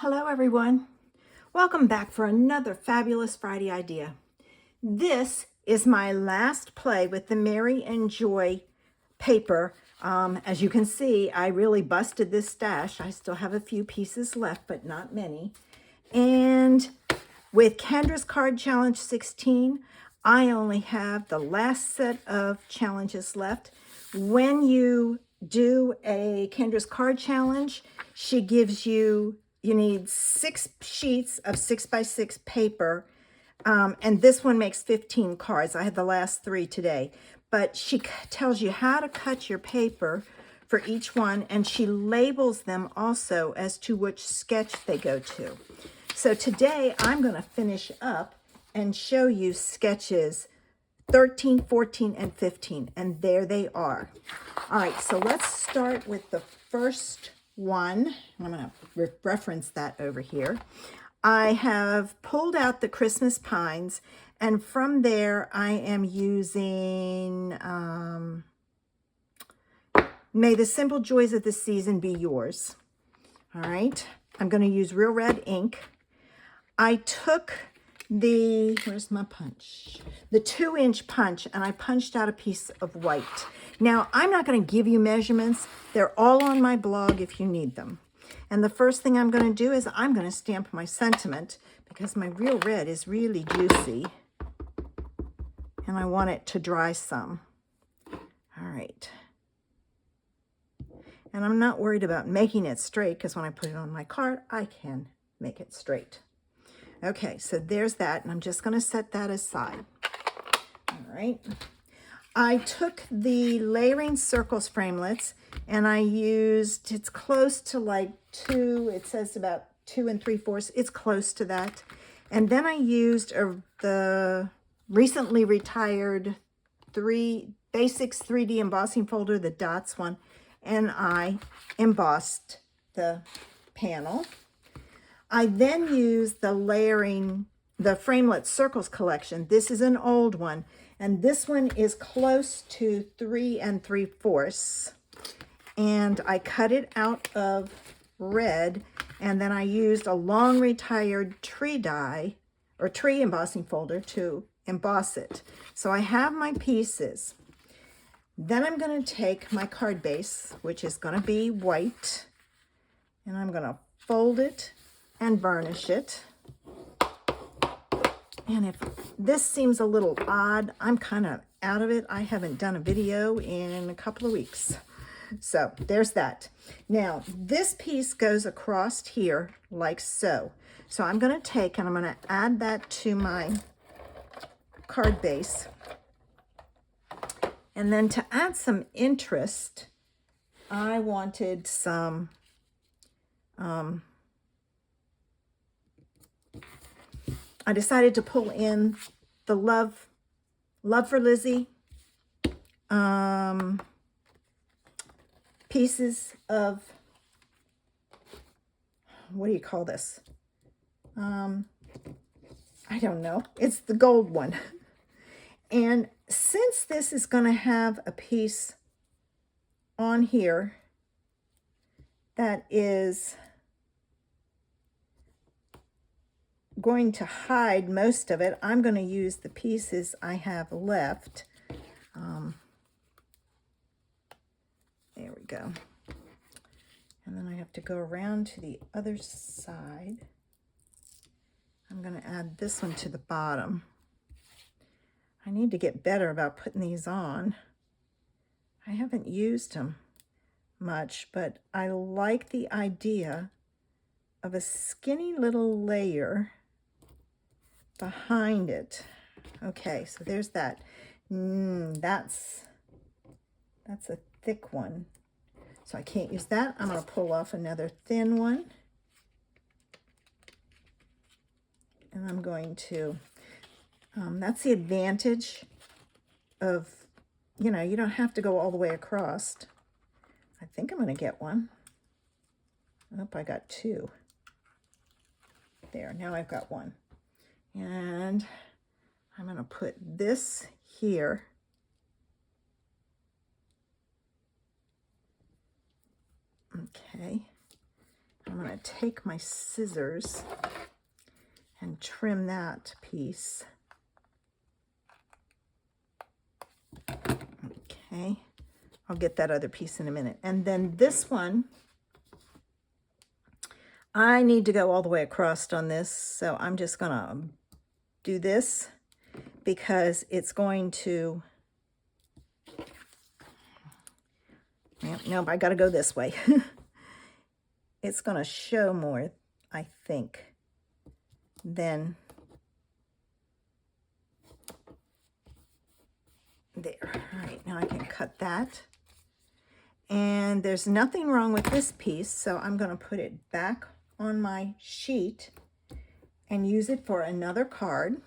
Hello everyone. Welcome back for another fabulous Friday idea. This is my last play with the Merry and Joy paper. As you can see, I really busted this stash. I still have a few pieces left, but not many. And with Kendra's Card Challenge 16, I only have the last set of challenges left. When you do a Kendra's Card Challenge, she gives you need 6 sheets of 6x6 paper, and this one makes 15 cards. I had the last 3 today, but she tells you how to cut your paper for each one, and she labels them also as to which sketch they go to. So today I'm going to finish up and show you sketches 13, 14, and 15, and there they are. All right, so let's start with the first one. I'm going to reference that over here. I have pulled out the Christmas Pines, and from there I am using May the Simple Joys of the Season Be Yours. All right, I'm going to use Real Red ink. I took where's my punch? The 2-inch punch, and I punched out a piece of white. Now, I'm not going to give you measurements. They're all on my blog if you need them. And the first thing I'm going to do is I'm going to stamp my sentiment because my Real Red is really juicy. And I want it to dry some. All right. And I'm not worried about making it straight because when I put it on my card, I can make it straight. Okay, so there's that, and I'm just going to set that aside. All right. I took the Layering Circles framelits, and I used, it's close to like 2, it says about 2 3/4. It's close to that. And then I used the recently retired Basics 3D embossing folder, the dots one, and I embossed the panel. I then used the Framelit Circles collection. This is an old one, and this one is close to 3 3/4. And I cut it out of red, and then I used a long retired tree die or tree embossing folder to emboss it. So I have my pieces. Then I'm going to take my card base, which is going to be white, and I'm going to fold it and varnish it. And if this seems a little odd, I'm kind of out of it. I haven't done a video in a couple of weeks. So there's that. Now, this piece goes across here like so. So I'm going to take and I'm going to add that to my card base. And then to add some interest, I wanted some I decided to pull in the 𝘆𝗶𝗿𝗄 pieces of, what do you call this? I don't know. It's the gold one. And since this is going to have a piece on here that is going to hide most of it, I'm going to use the pieces I have left. There we go. And then I have to go around to the other side. I'm going to add this one to the bottom. I need to get better about putting these on. I haven't used them much, but I like the idea of a skinny little layer behind it. Okay, so there's that. That's a thick one, so I can't use that. I'm going to pull off another thin one, and I'm going to that's the advantage of, you don't have to go all the way across. I think I'm going to get one. Oh, I got 2. There, now I've got one. And I'm going to put this here. Okay. I'm going to take my scissors and trim that piece. Okay, I'll get that other piece in a minute. And then this one, I need to go all the way across on this, so I'm just going to do this because it's going to, well, no, I got to go this way. It's going to show more, I think, than there. All right, now I can cut that. And there's nothing wrong with this piece, so I'm going to put it back on my sheet and use it for another card.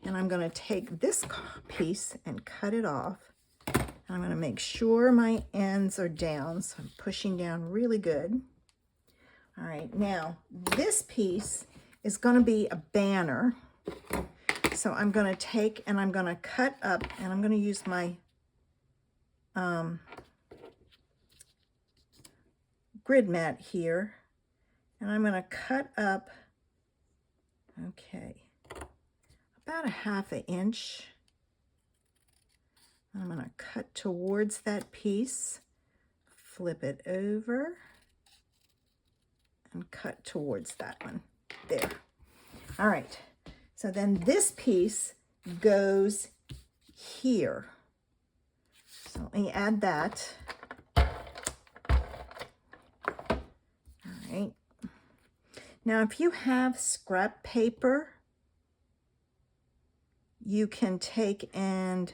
And I'm going to take this piece and cut it off. And I'm going to make sure my ends are down, so I'm pushing down really good. All right, now this piece is going to be a banner. So I'm going to take and I'm going to cut up, and I'm going to use my grid mat here, and I'm going to cut up, okay, about a ½ inch. I'm going to cut towards that piece, flip it over, and cut towards that one. There. All right. So then this piece goes here. So let me add that. All right. Now, if you have scrap paper, you can take and,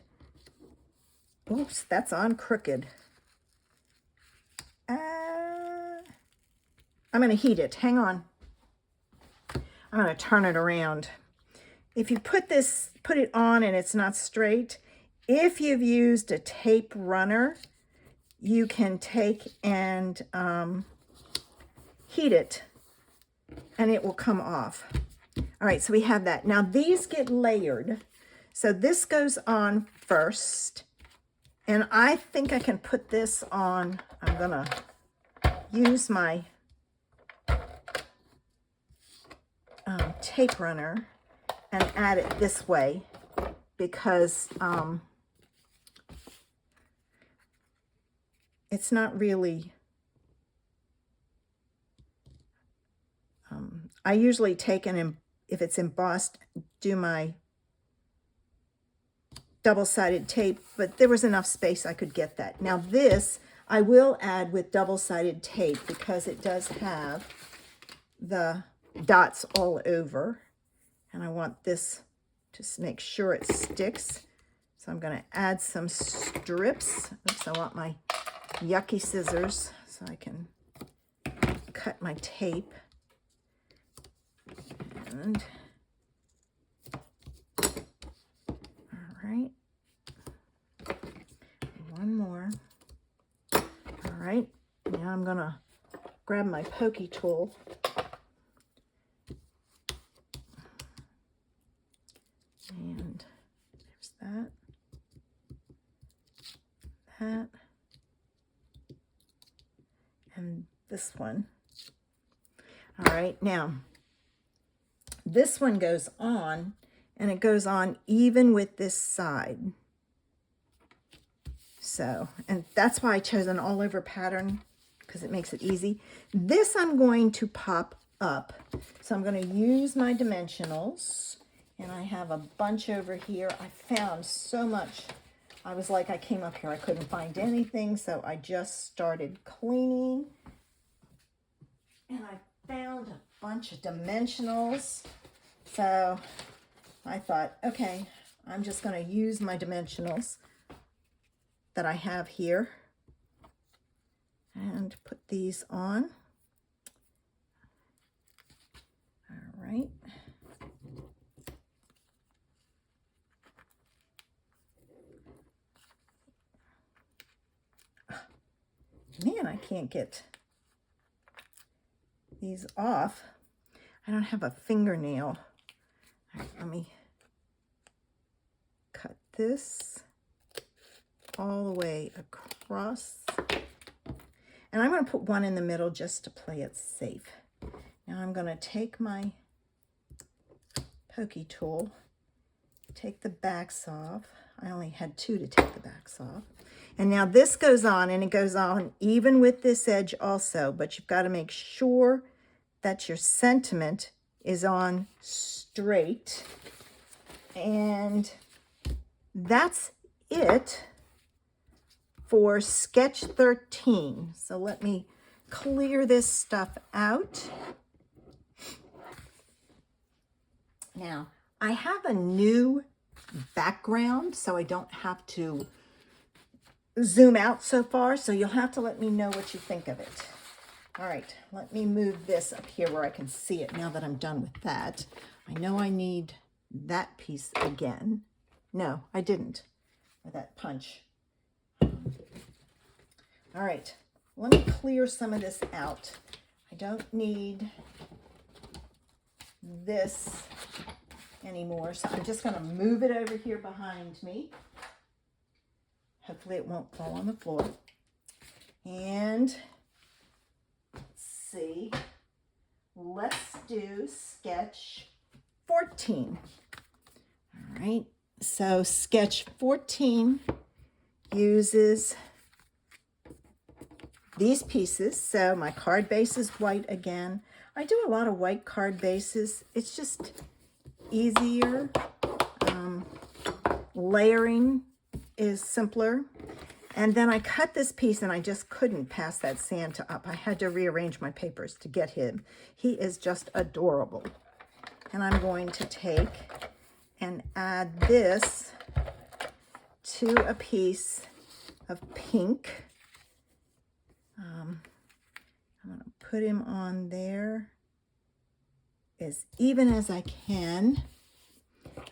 oops, that's on crooked. I'm going to heat it. Hang on. I'm going to turn it around. If you put it on and it's not straight, if you've used a tape runner, you can take and heat it and it will come off. All right, so we have that. Now these get layered. So this goes on first, and I think I can put this on. I'm going to use my tape runner and add it this way because it's not really, I usually take and if it's embossed, do my double-sided tape, but there was enough space I could get that. Now this I will add with double-sided tape because it does have the dots all over, and I want this to make sure it sticks. So I'm going to add some strips. Oops, I want my yucky scissors so I can cut my tape. And all right, one more. All right, now I'm going to grab my pokey tool. And there's that, and this one. All right, now this one goes on, and it goes on even with this side. So, and that's why I chose an all over pattern, because it makes it easy. This I'm going to pop up. So I'm going to use my dimensionals. And I have a bunch over here. I found so much. I was like, I came up here, I couldn't find anything, so I just started cleaning. And I found a bunch of dimensionals. So I thought, okay, I'm just going to use my dimensionals that I have here and put these on. All right. Man, I can't get these off. I don't have a fingernail. All right, let me cut this all the way across. And I'm going to put one in the middle just to play it safe. Now I'm going to take my pokey tool, take the backs off. I only had 2 to take the backs off. And now this goes on, and it goes on even with this edge also, but you've got to make sure that your sentiment is on straight. And that's it for sketch 13. So let me clear this stuff out. Now, I have a new background, so I don't have to zoom out so far, so you'll have to let me know what you think of it. All right, let me move this up here where I can see it now that I'm done with that. I know I need that piece again. No, I didn't, or that punch. All right, let me clear some of this out. I don't need this anymore, so I'm just going to move it over here behind me. Hopefully it won't fall on the floor. And let's see, let's do sketch 14. All right, so sketch 14 uses these pieces. So my card base is white again. I do a lot of white card bases. It's just easier. Layering is simpler. And then I cut this piece and I just couldn't pass that Santa up. I had to rearrange my papers to get him. He is just adorable. And I'm going to take and add this to a piece of pink. I'm going to put him on there as even as I can.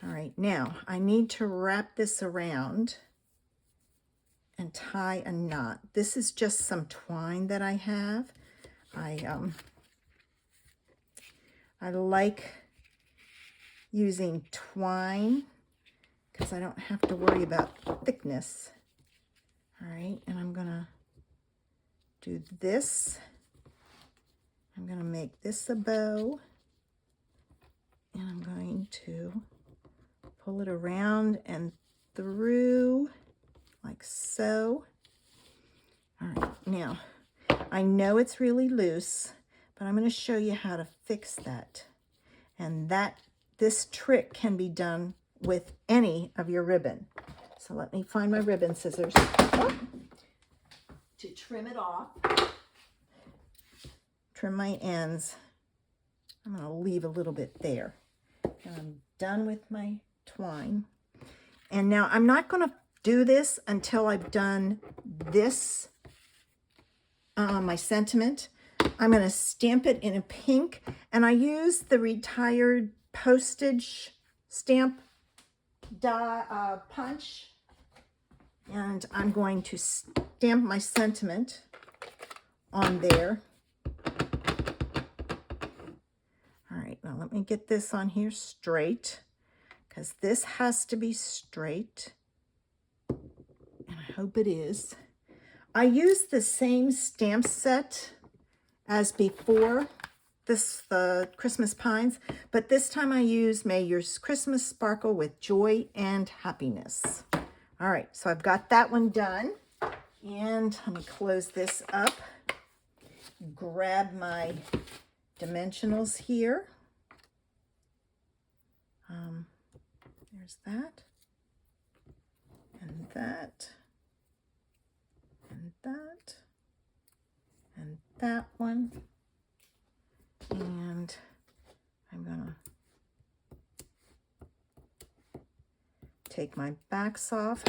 All right, now I need to wrap this around and tie a knot. This is just some twine that I have. I like using twine because I don't have to worry about thickness. All right, and I'm gonna do this. I'm gonna make this a bow, and I'm going to pull it around and through like so. All right, now I know it's really loose, but I'm going to show you how to fix that. And this trick can be done with any of your ribbon. So let me find my ribbon scissors to trim it off. Trim my ends. I'm going to leave a little bit there. And I'm done with my twine. And now I'm not going to do this until I've done this, my sentiment. I'm going to stamp it in a pink, and I use the retired postage stamp punch, and I'm going to stamp my sentiment on there. All right, now let me get this on here straight, because this has to be straight, and I hope it is. I used the same stamp set as before, the Christmas Pines, but this time I used May Your Christmas Sparkle with Joy and Happiness. All right, so I've got that one done, and let me close this up, grab my dimensionals here. There's that, and that, and that, and that one. And I'm gonna take my backs off,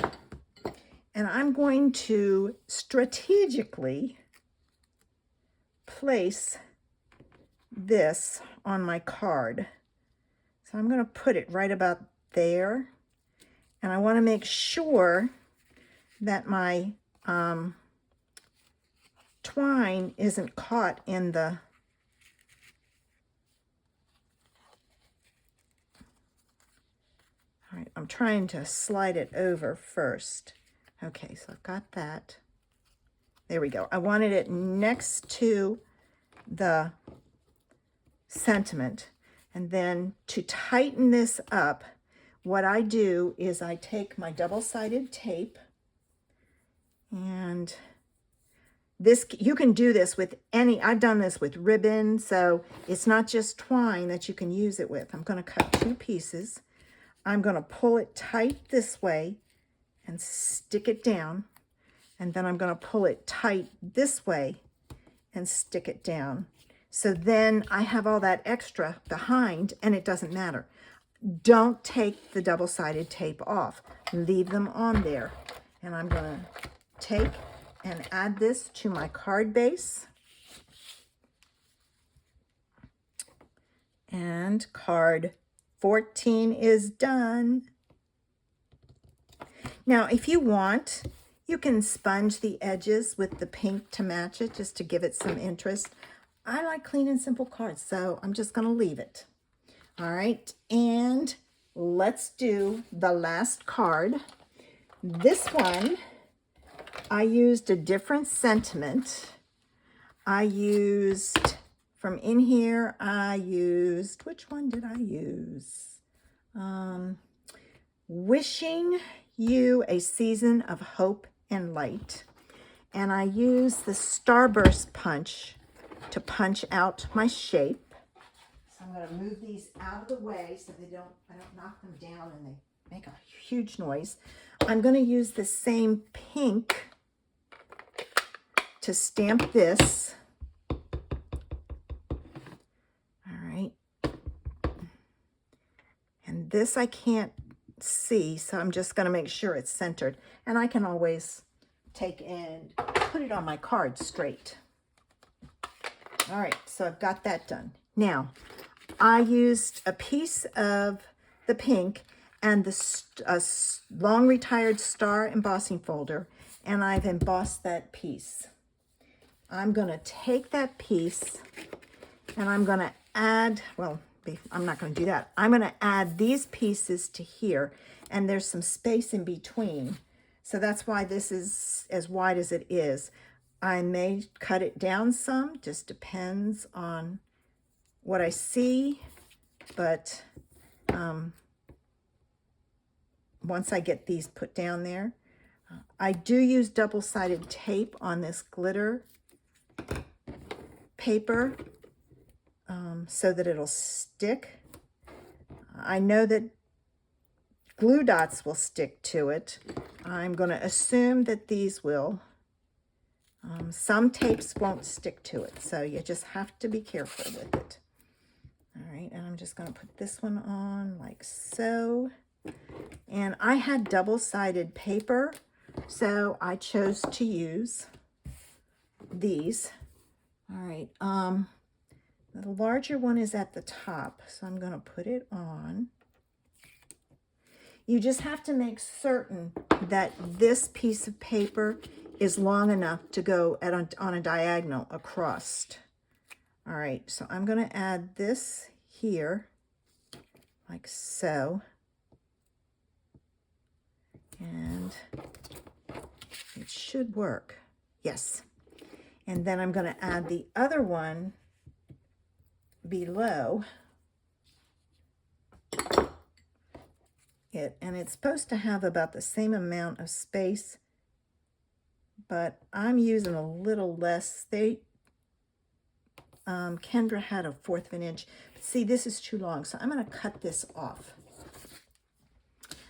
and I'm going to strategically place this on my card. So I'm going to put it right about there, and I want to make sure that my twine isn't caught in the all right, I'm trying to slide it over first. Okay, so I've got that. There we go. I wanted it next to the sentiment. And then to tighten this up, what I do is I take my double-sided tape, and this, you can do this with any, I've done this with ribbon, so it's not just twine that you can use it with. I'm going to cut 2 pieces. I'm going to pull it tight this way and stick it down. And then I'm going to pull it tight this way and stick it down. So then I have all that extra behind, and it doesn't matter. Don't take the double-sided tape off. Leave them on there. And I'm going to take and add this to my card base. And card 14 is done. Now, if you want, you can sponge the edges with the pink to match it, just to give it some interest. I like clean and simple cards, so I'm just going to leave it. All right, and let's do the last card. This one, I used a different sentiment. I used, from in here, I used, which one did I use? Wishing You a Season of Hope and Light. And I used the Starburst punch to punch out my shape. So I'm going to move these out of the way so I don't knock them down and they make a huge noise. I'm going to use the same pink to stamp this. All right. And this I can't see, so I'm just going to make sure it's centered. And I can always take and put it on my card straight. All right, so I've got that done. Now, I used a piece of the pink and the long retired star embossing folder, and I've embossed that piece. I'm going to take that piece and I'm going to add, well, I'm not going to do that. I'm going to add these pieces to here, and there's some space in between. So that's why this is as wide as it is. I may cut it down some, just depends on what I see. But once I get these put down there, I do use double-sided tape on this glitter paper so that it'll stick. I know that glue dots will stick to it. I'm going to assume that these will. Some tapes won't stick to it, so you just have to be careful with it. All right, and I'm just going to put this one on like so. And I had double-sided paper, so I chose to use these. All right, the larger one is at the top, so I'm going to put it on. You just have to make certain that this piece of paper is long enough to go on a diagonal across. All right, so I'm going to add this here, like so. And it should work. Yes. And then I'm going to add the other one below it, and it's supposed to have about the same amount of space, but I'm using a little less. Kendra had a 1/4 of an inch. But see, this is too long, so I'm going to cut this off.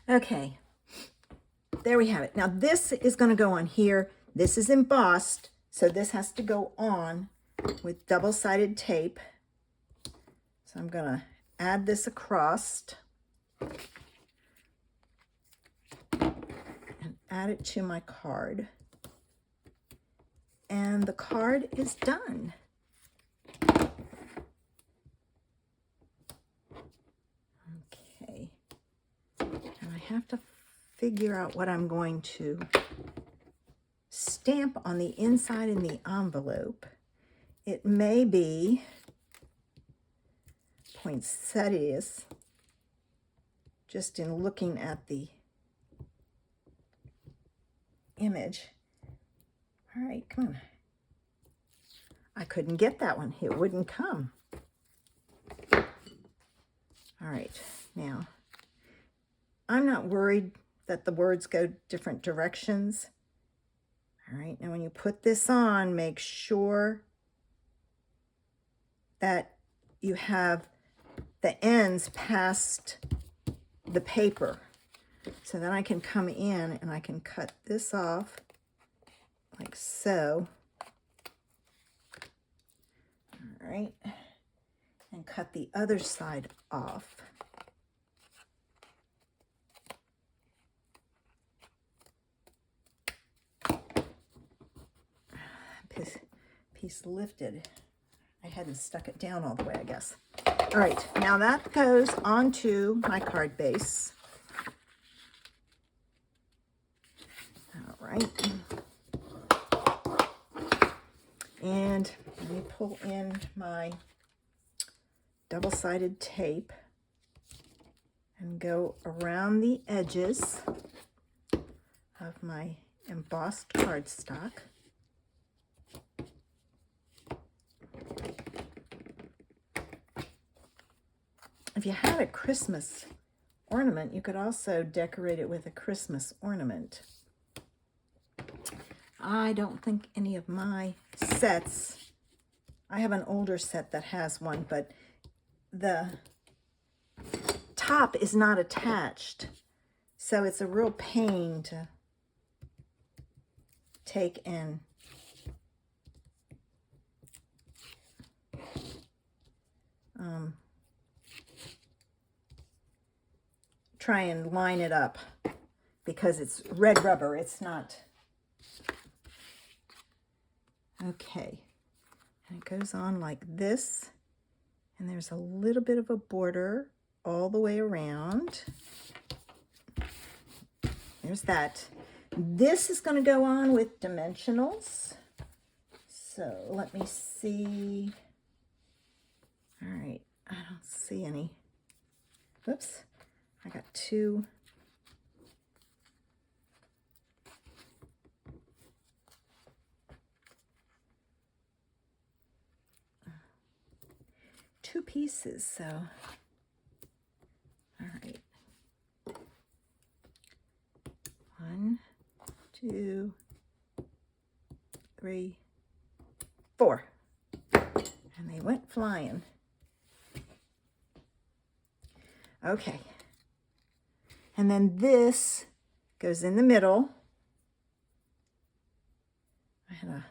Okay, there we have it. Now this is going to go on here. This is embossed, so this has to go on with double-sided tape. So I'm going to add this across and add it to my card. And the card is done. Okay. And I have to figure out what I'm going to stamp on the inside in the envelope. It may be poinsettias, just in looking at the image. All right, come on. I couldn't get that one. It wouldn't come. All right, now, I'm not worried that the words go different directions. All right, now when you put this on, make sure that you have the ends past the paper. So then I can come in and I can cut this off like so. All right, and cut the other side off. Piece lifted. I hadn't stuck it down all the way, I guess. All right, now that goes onto my card base. All right. And let me pull in my double-sided tape and go around the edges of my embossed cardstock. If you had a Christmas ornament, you could also decorate it with a Christmas ornament. I don't think any of my sets, I have an older set that has one, but the top is not attached. So it's a real pain to take and try and line it up because it's red rubber. It's not. Okay. And it goes on like this. And there's a little bit of a border all the way around. There's that. This is going to go on with dimensionals. So let me see. All right. I don't see any. Whoops. I got two. Two pieces, so all right. 1, 2, 3, 4. And they went flying. Okay. And then this goes in the middle. I had a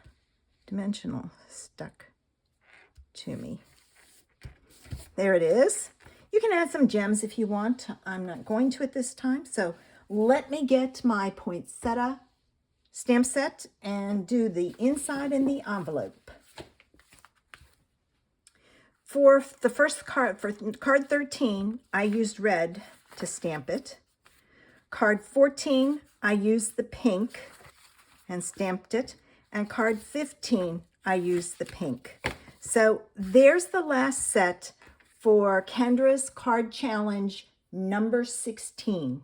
dimensional stuck to me. There it is. You can add some gems if you want. I'm not going to at this time. So let me get my poinsettia stamp set and do the inside and the envelope. For the first card, for card 13, I used red to stamp it. Card 14, I used the pink and stamped it. And card 15, I used the pink. So there's the last set for Kendra's Card Challenge number 16.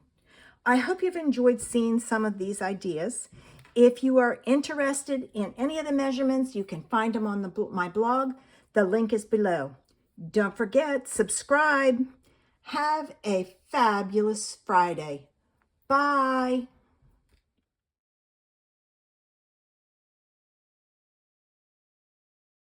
I hope you've enjoyed seeing some of these ideas. If you are interested in any of the measurements, you can find them on my blog. The link is below. Don't forget, subscribe. Have a fabulous Friday. Bye.